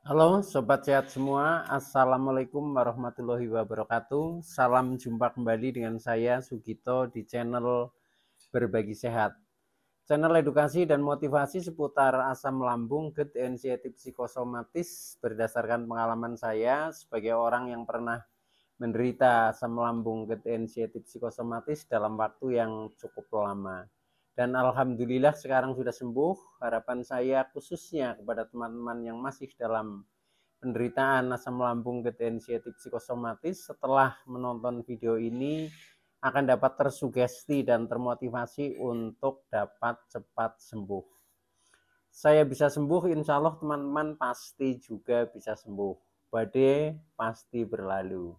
Halo Sobat Sehat semua, Assalamualaikum warahmatullahi wabarakatuh. Salam jumpa kembali dengan saya Sugito di channel Berbagi Sehat. Channel edukasi dan motivasi seputar asam lambung, GERD, anxiety psikosomatis berdasarkan pengalaman saya sebagai orang yang pernah menderita asam lambung, GERD, anxiety psikosomatis dalam waktu yang cukup lama. Dan alhamdulillah sekarang sudah sembuh. Harapan saya khususnya kepada teman-teman yang masih dalam penderitaan asam lambung, GERD, anxiety psikosomatis setelah menonton video ini akan dapat tersugesti dan termotivasi untuk dapat cepat sembuh. Saya bisa sembuh, insya Allah teman-teman pasti juga bisa sembuh. Badai pasti berlalu.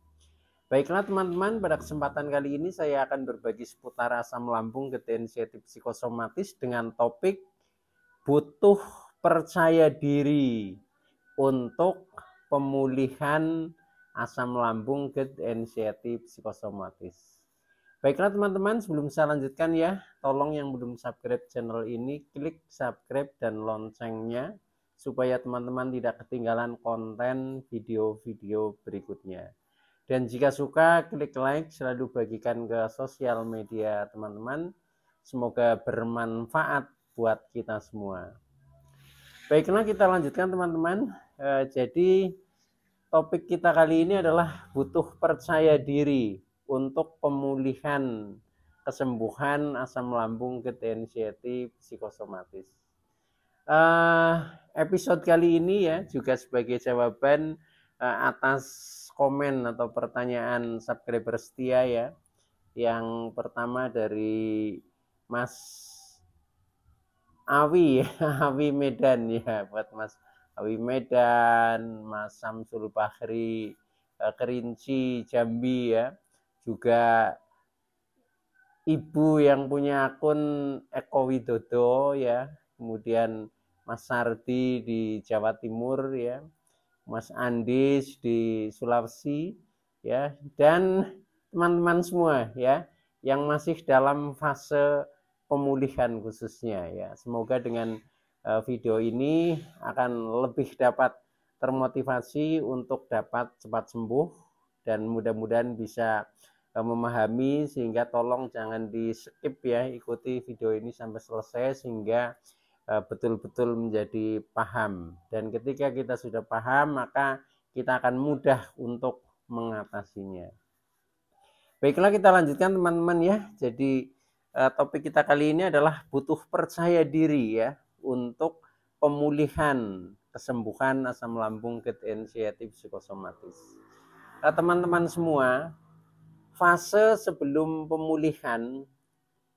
Baiklah teman-teman, pada kesempatan kali ini saya akan berbagi seputar asam lambung, GERD, anxiety psikosomatis dengan topik butuh percaya diri untuk pemulihan asam lambung, GERD, anxiety psikosomatis. Baiklah teman-teman, sebelum saya lanjutkan ya, tolong yang belum subscribe channel ini, klik subscribe dan loncengnya supaya teman-teman tidak ketinggalan konten video-video berikutnya. Dan jika suka, klik like, selalu bagikan ke sosial media teman-teman. Semoga bermanfaat buat kita semua. Baiklah, kita lanjutkan teman-teman. Jadi topik kita kali ini adalah butuh percaya diri untuk pemulihan kesembuhan asam lambung, GERD, anxiety psikosomatis. Episode kali ini ya juga sebagai jawaban atas komen atau pertanyaan subscriber setia ya. Yang pertama dari Mas Awi ya, Awi Medan ya, buat Mas Awi Medan, Mas Samsul Bahri Kerinci Jambi ya, juga Ibu yang punya akun Eko Widodo ya, kemudian Mas Sardi di Jawa Timur ya, Mas Andis di Sulawesi ya, dan teman-teman semua ya yang masih dalam fase pemulihan khususnya ya. Semoga dengan video ini akan lebih dapat termotivasi untuk dapat cepat sembuh dan mudah-mudahan bisa memahami, sehingga tolong jangan di skip ya, ikuti video ini sampai selesai sehingga betul-betul menjadi paham. Dan ketika kita sudah paham, maka kita akan mudah untuk mengatasinya. Baiklah, kita lanjutkan teman-teman ya. Jadi topik kita kali ini adalah butuh percaya diri ya untuk pemulihan kesembuhan asam lambung, GERD, anxiety psikosomatis. Teman-teman semua, fase sebelum pemulihan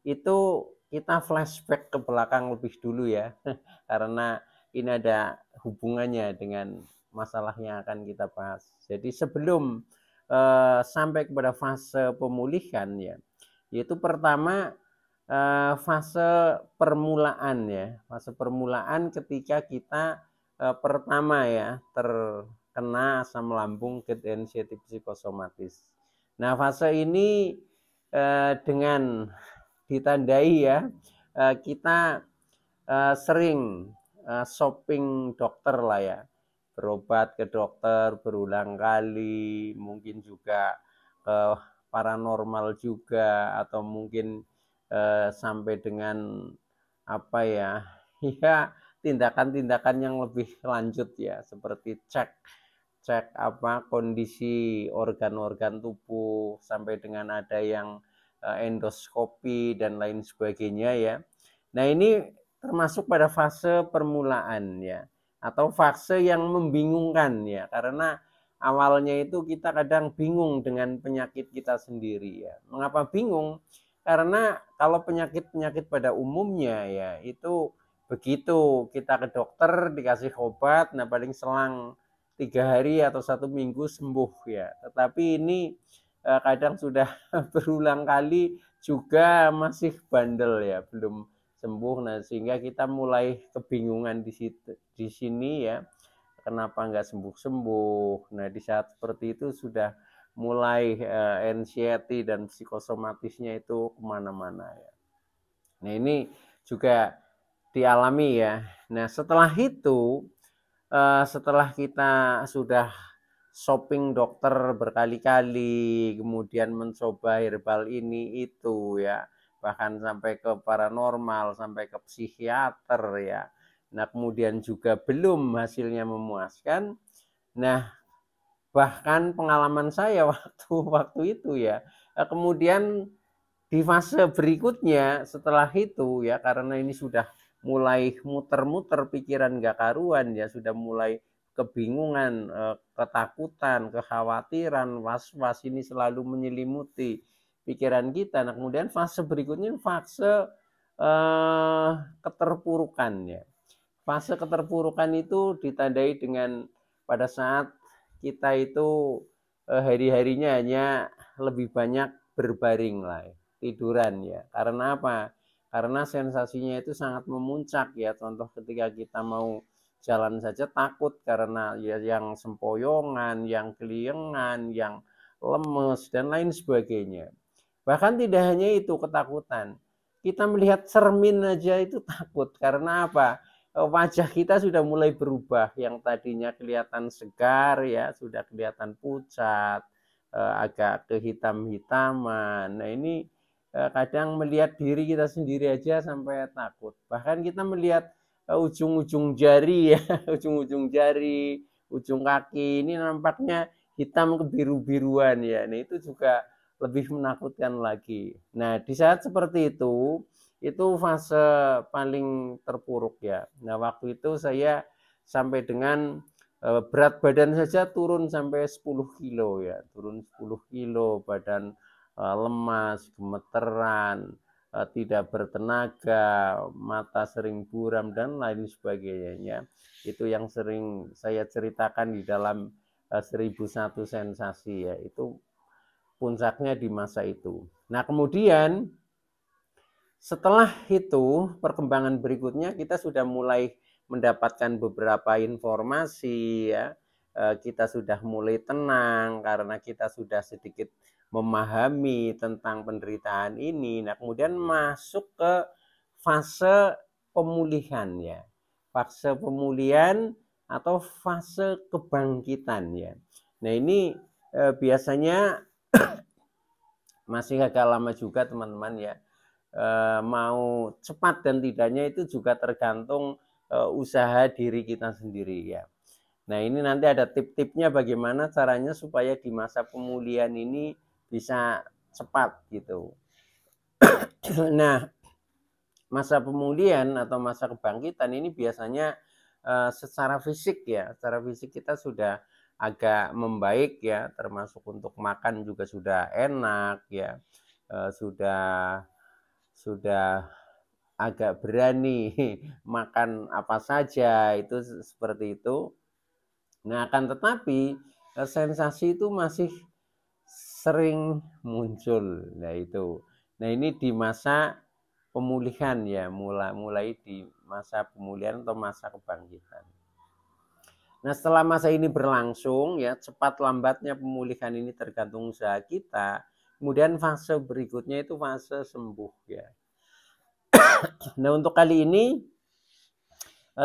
itu kita flashback ke belakang lebih dulu ya, karena ini ada hubungannya dengan masalah yang akan kita bahas. Jadi sebelum sampai kepada fase pemulihan ya, yaitu pertama fase permulaan ya, fase permulaan ketika kita pertama ya terkena asam lambung, GERD, anxiety psikosomatis. Nah fase ini dengan ditandai ya kita sering shopping dokter lah ya, berobat ke dokter berulang kali, mungkin juga ke paranormal juga, atau mungkin sampai dengan apa ya ya tindakan-tindakan yang lebih lanjut ya, seperti cek apa kondisi organ-organ tubuh, sampai dengan ada yang endoskopi dan lain sebagainya ya. Nah ini termasuk pada fase permulaan ya, atau fase yang membingungkan ya, karena awalnya itu kita kadang bingung dengan penyakit kita sendiri ya. Mengapa bingung? Karena kalau penyakit-penyakit pada umumnya ya itu begitu kita ke dokter dikasih obat, nah paling selang 3 hari atau 1 minggu sembuh ya. Tetapi ini kadang sudah berulang kali juga masih bandel ya, belum sembuh. Nah sehingga kita mulai kebingungan di sini ya, kenapa nggak sembuh-sembuh. Nah di saat seperti itu sudah mulai anxiety dan psikosomatisnya itu kemana-mana ya. Nah ini juga dialami ya. Nah setelah itu setelah kita sudah shopping dokter berkali-kali, kemudian mencoba herbal ini itu ya, bahkan sampai ke paranormal, sampai ke psikiater ya. Nah, kemudian juga belum hasilnya memuaskan. Nah, bahkan pengalaman saya waktu itu ya, kemudian di fase berikutnya setelah itu ya, karena ini sudah mulai muter-muter pikiran gak karuan ya, sudah mulai kebingungan, ketakutan, kekhawatiran, was-was ini selalu menyelimuti pikiran kita. Nah, kemudian fase berikutnya fase keterpurukan ya. Fase keterpurukan itu ditandai dengan pada saat kita itu hari-harinya hanya lebih banyak berbaring lah, tiduran ya. Karena apa? Karena sensasinya itu sangat memuncak ya. Contoh ketika kita mau jalan saja takut karena ya yang sempoyongan, yang keliengan, yang lemes dan lain sebagainya. Bahkan tidak hanya itu ketakutan. Kita melihat cermin aja itu takut karena apa? Wajah kita sudah mulai berubah, yang tadinya kelihatan segar ya sudah kelihatan pucat, agak kehitam-hitaman. Nah, ini kadang melihat diri kita sendiri aja sampai takut. Bahkan kita melihat ujung-ujung jari ya, ujung-ujung jari, ujung kaki ini nampaknya hitam kebiru-biruan ya. Nah, itu juga lebih menakutkan lagi. Nah, di saat seperti itu fase paling terpuruk ya. Nah, waktu itu saya sampai dengan berat badan saja turun sampai 10 kilo ya, turun 10 kilo, badan lemas, gemeteran, tidak bertenaga, mata sering buram dan lain sebagainya. Itu yang sering saya ceritakan di dalam 1001 sensasi ya, itu puncaknya di masa itu. Nah, kemudian setelah itu perkembangan berikutnya kita sudah mulai mendapatkan beberapa informasi ya. Kita sudah mulai tenang karena kita sudah sedikit memahami tentang penderitaan ini. Nah, kemudian masuk ke fase pemulihan ya. Fase pemulihan atau fase kebangkitan ya. Nah, ini biasanya masih agak lama juga teman-teman ya. Mau cepat dan tidaknya itu juga tergantung usaha diri kita sendiri ya. Nah, ini nanti ada tip-tipnya bagaimana caranya supaya di masa pemulihan ini bisa cepat gitu. Nah, masa pemulihan atau masa kebangkitan ini biasanya secara fisik ya, secara fisik kita sudah agak membaik ya, termasuk untuk makan juga sudah enak ya, sudah agak berani makan apa saja itu seperti itu. Nah, akan tetapi sensasi itu masih sering muncul. Nah, itu. Nah, ini di masa pemulihan ya, mulai di masa pemulihan atau masa kebangkitan. Nah, setelah masa ini berlangsung ya, cepat lambatnya pemulihan ini tergantung usaha kita. Kemudian fase berikutnya itu fase sembuh ya. Nah, untuk kali ini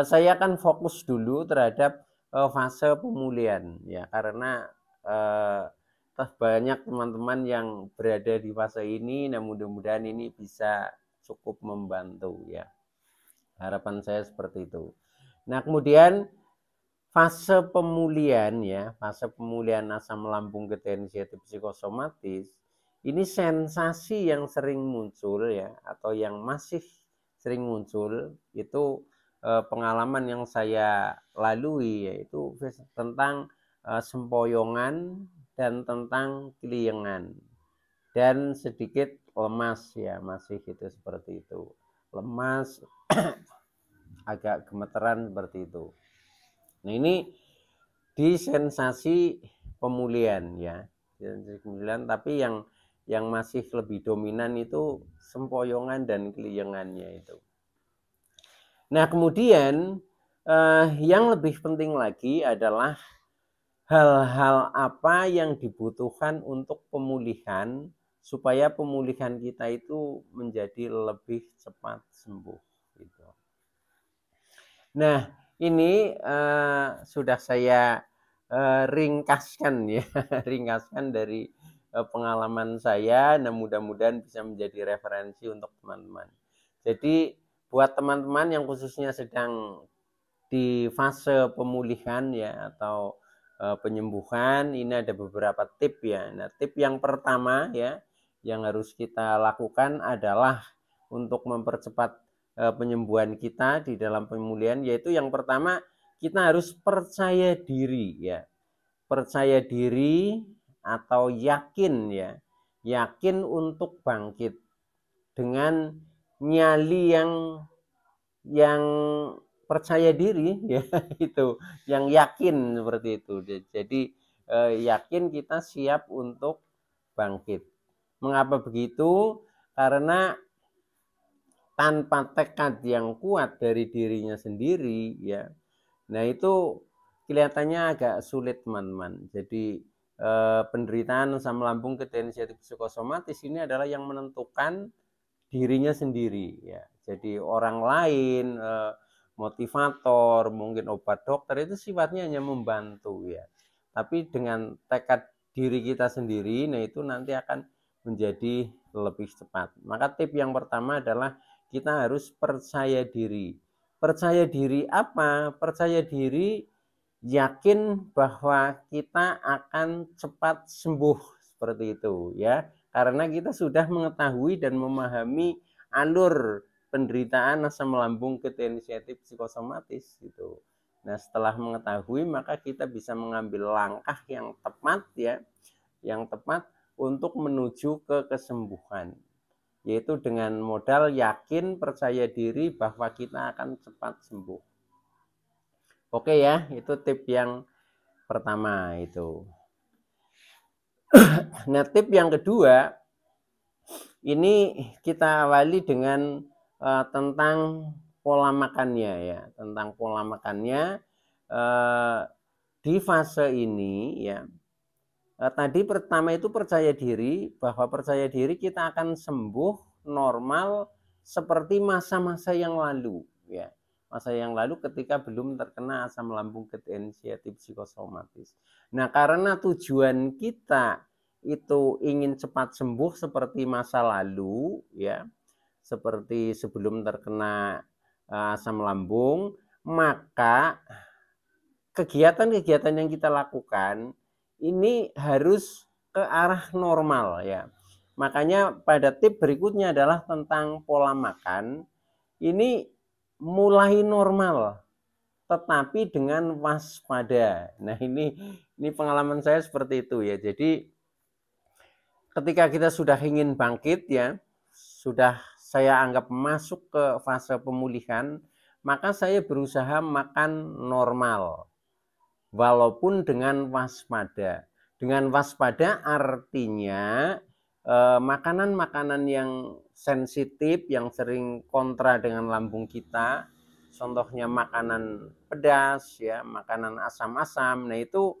saya akan fokus dulu terhadap fase pemulihan ya, karena banyak teman-teman yang berada di fase ini. Nah, mudah-mudahan ini bisa cukup membantu ya. Harapan saya seperti itu. Nah, kemudian fase pemulihan ya, fase pemulihan asam lambung ketensiatif psikosomatis, ini sensasi yang sering muncul ya, atau yang masih sering muncul itu pengalaman yang saya lalui, yaitu tentang sempoyongan dan tentang keliengan dan sedikit lemas ya, masih itu seperti itu, lemas agak gemeteran seperti itu. Nah, ini di sensasi pemulihan ya, sensasi pemulihan, tapi yang masih lebih dominan itu sempoyongan dan keliengannya itu. Nah, kemudian yang lebih penting lagi adalah hal-hal apa yang dibutuhkan untuk pemulihan supaya pemulihan kita itu menjadi lebih cepat sembuh gitu. Nah, ini sudah saya ringkaskan ya, ringkaskan dari pengalaman saya. Nah, mudah-mudahan bisa menjadi referensi untuk teman-teman. Jadi buat teman-teman yang khususnya sedang di fase pemulihan ya atau penyembuhan, ini ada beberapa tip ya. Nah, tip yang pertama ya yang harus kita lakukan adalah untuk mempercepat penyembuhan kita di dalam pemulihan, yaitu yang pertama kita harus percaya diri ya. Percaya diri atau yakin ya. Yakin untuk bangkit dengan nyali yang percaya diri ya, itu yang yakin seperti itu. Jadi yakin kita siap untuk bangkit. Mengapa begitu? Karena tanpa tekad yang kuat dari dirinya sendiri ya, nah itu kelihatannya agak sulit teman-teman. Jadi penderitaan asam lambung ketensiatif psikosomatis ini adalah yang menentukan dirinya sendiri ya. Jadi orang lain, motivator, mungkin obat dokter itu sifatnya hanya membantu ya. Tapi dengan tekad diri kita sendiri, nah itu nanti akan menjadi lebih cepat. Maka tip yang pertama adalah kita harus percaya diri. Percaya diri apa? Percaya diri yakin bahwa kita akan cepat sembuh seperti itu ya. Karena kita sudah mengetahui dan memahami alur penderitaan asam lambung ketensiatif psikosomatis gitu. Nah, setelah mengetahui maka kita bisa mengambil langkah yang tepat ya, yang tepat untuk menuju ke kesembuhan, yaitu dengan modal yakin percaya diri bahwa kita akan cepat sembuh. Oke ya, itu tip yang pertama itu. Nah, tip yang kedua ini kita awali dengan tentang pola makannya ya, tentang pola makannya di fase ini ya. Tadi pertama itu percaya diri, bahwa percaya diri kita akan sembuh normal seperti masa-masa yang lalu ya. Masa yang lalu ketika belum terkena asam lambung ketensiatif psikosomatis. Nah, karena tujuan kita itu ingin cepat sembuh seperti masa lalu ya, seperti sebelum terkena asam lambung, maka kegiatan-kegiatan yang kita lakukan ini harus ke arah normal ya. Makanya pada tip berikutnya adalah tentang pola makan. Ini mulai normal tetapi dengan waspada. Nah, ini pengalaman saya seperti itu ya. Jadi ketika kita sudah ingin bangkit ya, sudah saya anggap masuk ke fase pemulihan, maka saya berusaha makan normal walaupun dengan waspada. Dengan waspada artinya makanan-makanan yang sensitif, yang sering kontra dengan lambung kita, contohnya makanan pedas, ya, makanan asam-asam. Nah itu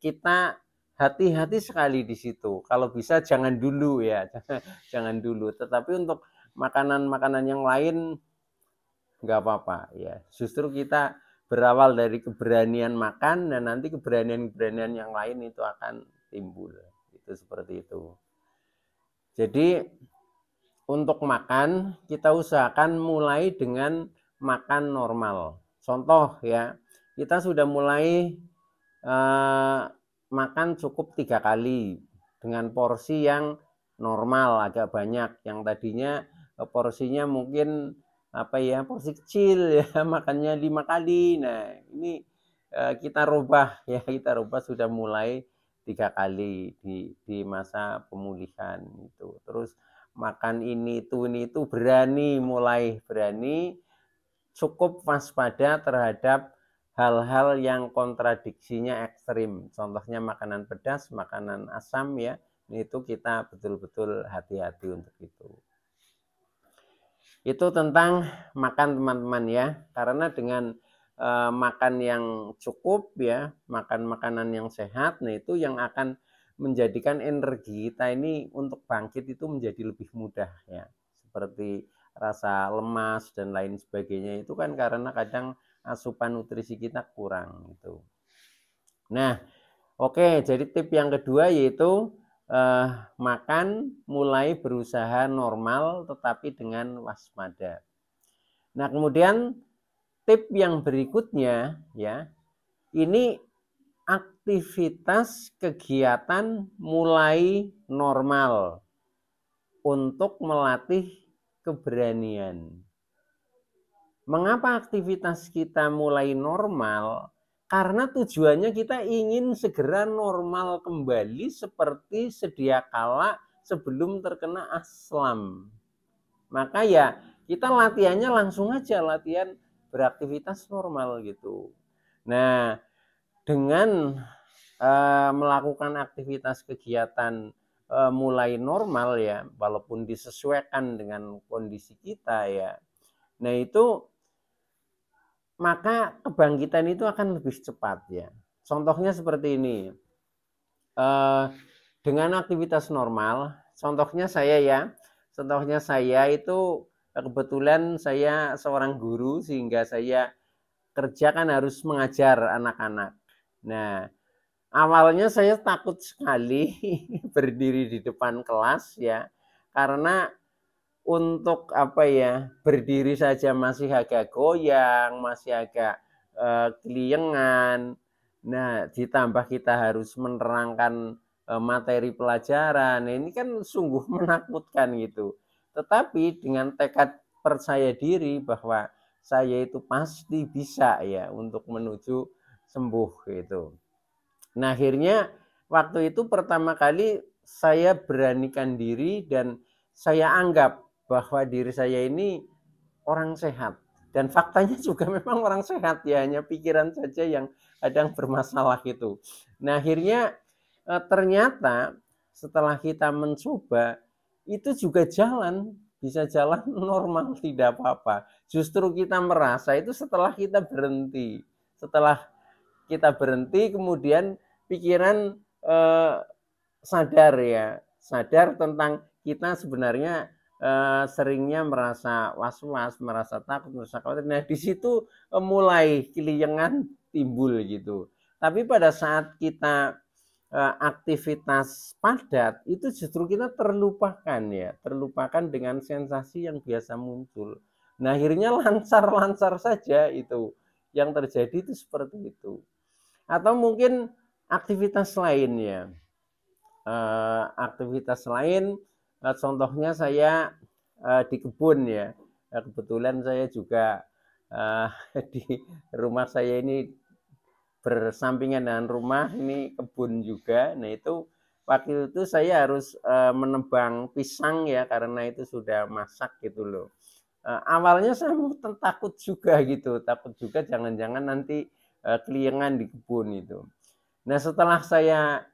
kita hati-hati sekali di situ. Kalau bisa jangan dulu ya, jangan dulu. Tetapi untuk makanan-makanan yang lain nggak apa-apa ya. Justru kita berawal dari keberanian makan dan nanti keberanian-keberanian yang lain itu akan timbul. Itu seperti itu. Jadi untuk makan kita usahakan mulai dengan makan normal. Contoh ya, kita sudah mulai makan cukup 3 kali dengan porsi yang normal, agak banyak. Yang tadinya porsinya mungkin porsi kecil ya, makannya 5 kali. Nah, ini kita rubah ya, kita rubah sudah mulai 3 kali di masa pemulihan itu. Terus makan ini itu berani, mulai berani, cukup waspada terhadap hal-hal yang kontradiksinya ekstrim. Contohnya makanan pedas, makanan asam ya, itu kita betul-betul hati-hati untuk itu. Itu tentang makan teman-teman ya, karena dengan makan yang cukup ya, makan makanan yang sehat, nah itu yang akan menjadikan energi kita ini untuk bangkit itu menjadi lebih mudah ya. Seperti rasa lemas dan lain sebagainya itu kan karena kadang asupan nutrisi kita kurang itu. Nah, oke, jadi tip yang kedua yaitu makan mulai berusaha normal tetapi dengan waspada. Nah, kemudian tip yang berikutnya ya, ini aktivitas kegiatan mulai normal untuk melatih keberanian. Mengapa aktivitas kita mulai normal? Karena tujuannya kita ingin segera normal kembali seperti sedia kala sebelum terkena aslam. Maka ya kita latihannya langsung aja, latihan beraktivitas normal gitu. Nah, dengan melakukan aktivitas kegiatan mulai normal ya, walaupun disesuaikan dengan kondisi kita ya. Nah itu maka kebangkitan itu akan lebih cepat ya. Contohnya seperti ini. Dengan aktivitas normal, contohnya saya itu kebetulan saya seorang guru sehingga saya kerja kan harus mengajar anak-anak. Nah, awalnya saya takut sekali berdiri di depan kelas ya, karena untuk berdiri saja masih agak goyang, masih agak keliengan. Nah, ditambah kita harus menerangkan materi pelajaran. Nah, ini kan sungguh menakutkan gitu. Tetapi dengan tekad percaya diri bahwa saya itu pasti bisa ya untuk menuju sembuh gitu. Nah, akhirnya waktu itu pertama kali saya beranikan diri dan saya anggap bahwa diri saya ini orang sehat. Dan faktanya juga memang orang sehat ya, hanya pikiran saja yang kadang bermasalah itu. Nah, akhirnya ternyata setelah kita mencoba itu juga bisa jalan normal, tidak apa-apa. Justru kita merasa itu setelah kita berhenti. Setelah kita berhenti kemudian pikiran sadar tentang kita sebenarnya seringnya merasa was-was, merasa takut, merasa khawatir. Nah, di situ mulai keliengan timbul gitu. Tapi pada saat kita aktivitas padat itu justru kita terlupakan dengan sensasi yang biasa muncul. Nah, akhirnya lancar-lancar saja itu. Yang terjadi itu seperti itu. Atau mungkin aktivitas lainnya. Aktivitas lain contohnya saya di kebun ya. Kebetulan saya juga di rumah saya ini bersampingan dengan rumah ini kebun juga. Nah, itu waktu itu saya harus menebang pisang ya karena itu sudah masak gitu loh. Awalnya saya takut juga gitu, takut juga jangan-jangan nanti keliengan di kebun itu. Nah, setelah saya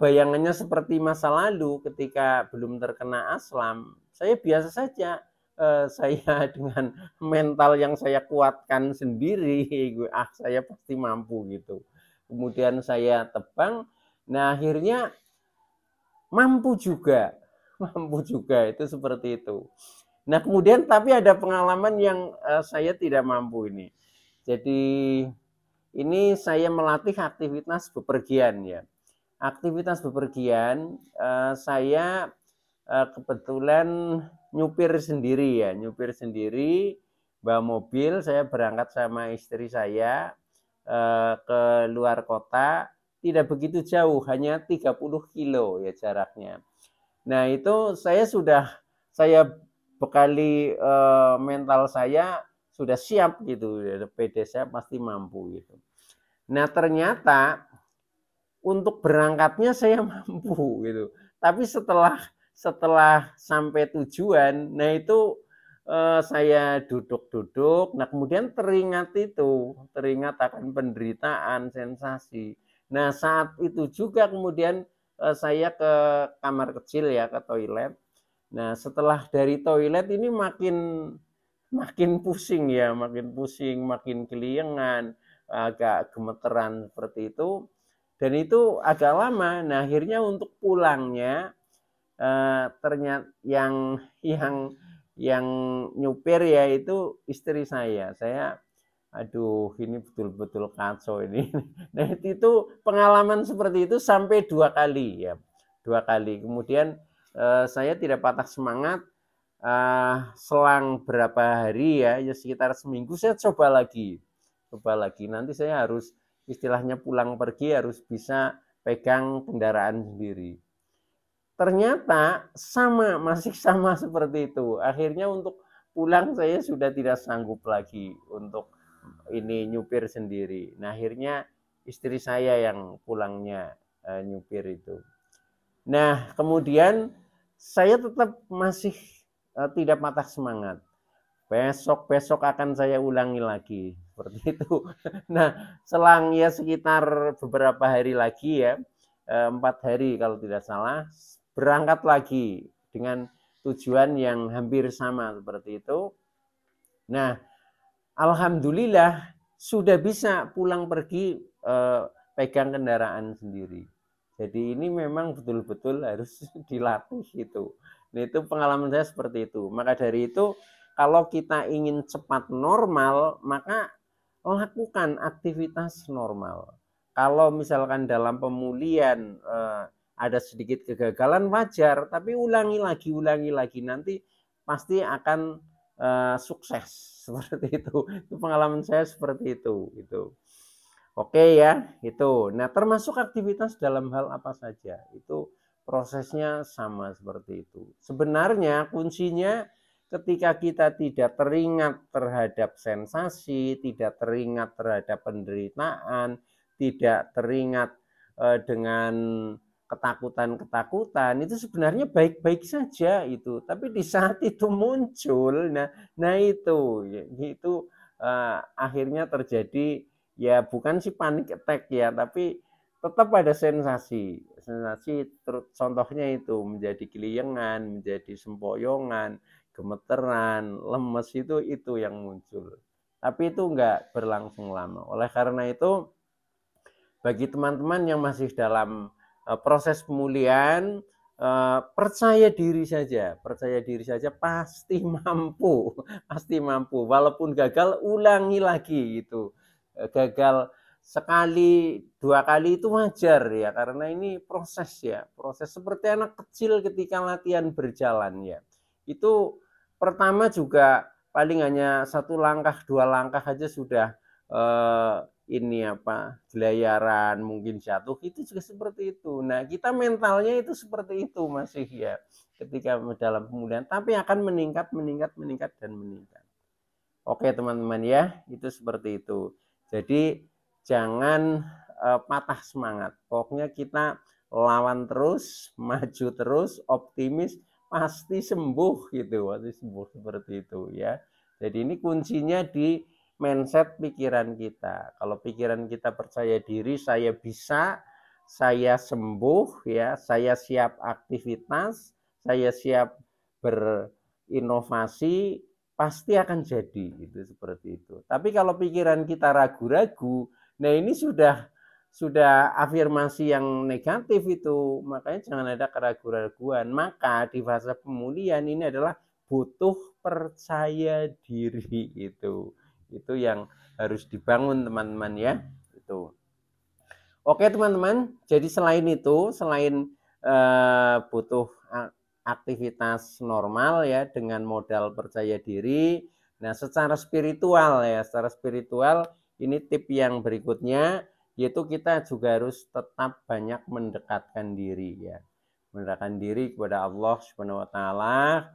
bayangannya seperti masa lalu ketika belum terkena aslam, saya biasa saja. Saya dengan mental yang saya kuatkan sendiri, saya pasti mampu gitu. Kemudian saya tebang, nah akhirnya mampu juga itu seperti itu. Nah, kemudian tapi ada pengalaman yang saya tidak mampu ini. Jadi ini saya melatih aktivitas bepergian ya. Aktivitas bepergian saya kebetulan nyupir sendiri, bawa mobil, saya berangkat sama istri saya ke luar kota, tidak begitu jauh, hanya 30 kilo ya jaraknya. Nah, itu saya bekali mental saya sudah siap gitu, PD saya pasti mampu gitu. Nah, ternyata untuk berangkatnya saya mampu gitu. Tapi setelah sampai tujuan, nah itu saya duduk-duduk, nah kemudian teringat akan penderitaan, sensasi. Nah, saat itu juga kemudian saya ke kamar kecil ya, ke toilet. Nah, setelah dari toilet ini makin pusing ya, makin keliengan, agak gemeteran seperti itu. Dan itu agak lama. Nah, akhirnya untuk pulangnya ternyata yang nyupir ya itu istri saya. Saya aduh ini betul-betul kacau ini. Nah itu pengalaman seperti itu sampai 2 kali ya, 2 kali. Kemudian saya tidak patah semangat. Selang berapa hari ya sekitar seminggu saya coba lagi. Nanti saya harus istilahnya pulang pergi harus bisa pegang kendaraan sendiri. Ternyata masih sama seperti itu. Akhirnya untuk pulang saya sudah tidak sanggup lagi untuk ini nyupir sendiri. Nah akhirnya istri saya yang pulangnya nyupir itu. Nah kemudian saya tetap masih tidak patah semangat. Besok akan saya ulangi lagi seperti itu. Nah selang ya sekitar beberapa hari lagi ya, 4 hari kalau tidak salah, berangkat lagi dengan tujuan yang hampir sama seperti itu. Nah alhamdulillah sudah bisa pulang pergi pegang kendaraan sendiri. Jadi ini memang betul-betul harus dilatih itu. Nah itu pengalaman saya seperti itu. Maka dari itu kalau kita ingin cepat normal, maka lakukan aktivitas normal. Kalau misalkan dalam pemulihan ada sedikit kegagalan wajar, tapi ulangi lagi, nanti pasti akan sukses seperti itu. Itu pengalaman saya seperti itu. Oke ya, itu. Nah, termasuk aktivitas dalam hal apa saja, itu prosesnya sama seperti itu. Sebenarnya kuncinya ketika kita tidak teringat terhadap sensasi, tidak teringat terhadap penderitaan, tidak teringat dengan ketakutan-ketakutan, itu sebenarnya baik-baik saja itu. Tapi di saat itu muncul, nah itu akhirnya terjadi. Ya bukan sih panik attack ya, tapi tetap ada sensasi. Contohnya itu menjadi keliengan, menjadi sempoyongan, gemeteran, lemes itu yang muncul. Tapi itu enggak berlangsung lama. Oleh karena itu bagi teman-teman yang masih dalam proses pemulihan, percaya diri saja pasti mampu, walaupun gagal ulangi lagi gitu. Gagal sekali 2 kali itu wajar ya, karena ini proses seperti anak kecil ketika latihan berjalan ya. Itu pertama juga paling hanya 1 langkah 2 langkah aja sudah gelayaran, mungkin jatuh, itu juga seperti itu. Nah kita mentalnya itu seperti itu masih ya ketika dalam pemulihan, tapi akan meningkat dan meningkat. Oke teman-teman ya, itu seperti itu. Jadi jangan patah semangat. Pokoknya kita lawan terus, maju terus, optimis, pasti sembuh gitu. Pasti sembuh seperti itu ya. Jadi ini kuncinya di mindset pikiran kita. Kalau pikiran kita percaya diri, saya bisa, saya sembuh ya, saya siap aktivitas, saya siap berinovasi, pasti akan jadi itu seperti itu. Tapi kalau pikiran kita ragu-ragu, nah ini sudah afirmasi yang negatif itu, makanya jangan ada keraguan-raguan. Maka di fase pemulihan ini adalah butuh percaya diri itu yang harus dibangun teman-teman ya. Itu. Oke teman-teman, jadi selain itu, selain butuh aktivitas normal ya dengan modal percaya diri. Nah, secara spiritual ini tip yang berikutnya, yaitu kita juga harus tetap banyak mendekatkan diri ya. Mendekatkan diri kepada Allah Subhanahu wa taala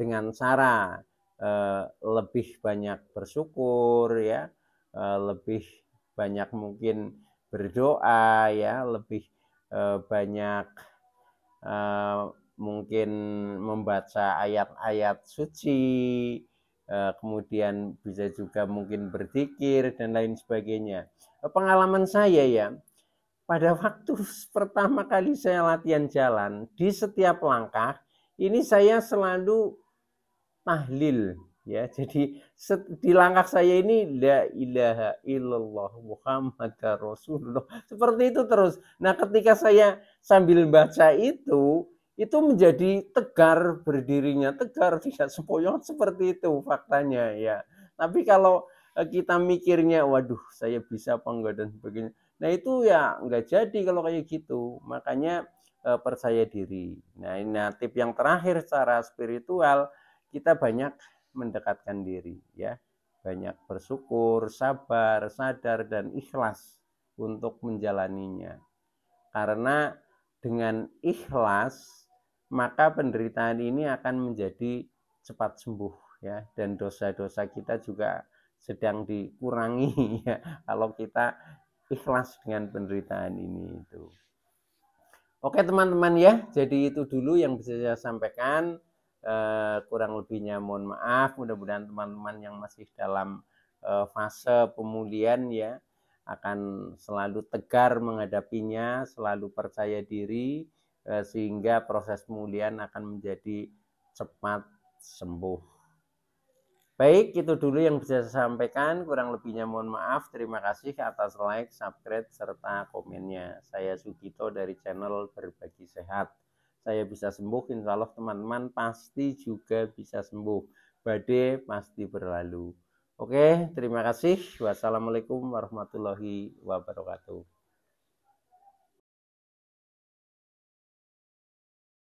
dengan cara lebih banyak bersyukur ya, lebih banyak mungkin berdoa ya, lebih banyak mungkin membaca ayat-ayat suci, kemudian bisa juga mungkin berzikir dan lain sebagainya. Pengalaman saya ya, pada waktu pertama kali saya latihan jalan, di setiap langkah ini saya selalu tahlil ya. Jadi di langkah saya ini la ilaha illallah Muhammadar Rasulullah, seperti itu terus. Nah ketika saya sambil baca itu menjadi tegar, berdirinya tegar, tidak sempoyong, seperti itu faktanya ya. Tapi kalau kita mikirnya, waduh saya bisa apa enggak dan sebagainya. Nah itu ya enggak jadi kalau kayak gitu. Makanya percaya diri. Nah ini tip yang terakhir secara spiritual, kita banyak mendekatkan diri ya. Banyak bersyukur, sabar, sadar dan ikhlas untuk menjalaninya. Karena dengan ikhlas maka penderitaan ini akan menjadi cepat sembuh ya, dan dosa-dosa kita juga sedang dikurangi ya kalau kita ikhlas dengan penderitaan ini itu. Oke teman-teman ya, jadi itu dulu yang bisa saya sampaikan. Kurang lebihnya mohon maaf. Mudah-mudahan teman-teman yang masih dalam fase pemulihan ya akan selalu tegar menghadapinya, selalu percaya diri, sehingga proses pemulihan akan menjadi cepat sembuh. Baik, itu dulu yang bisa saya sampaikan. Kurang lebihnya mohon maaf. Terima kasih atas like, subscribe, serta komennya. Saya Sugito dari channel Berbagi Sehat. Saya bisa sembuh, insya Allah teman-teman pasti juga bisa sembuh. Badai pasti berlalu. Oke, terima kasih. Wassalamualaikum warahmatullahi wabarakatuh.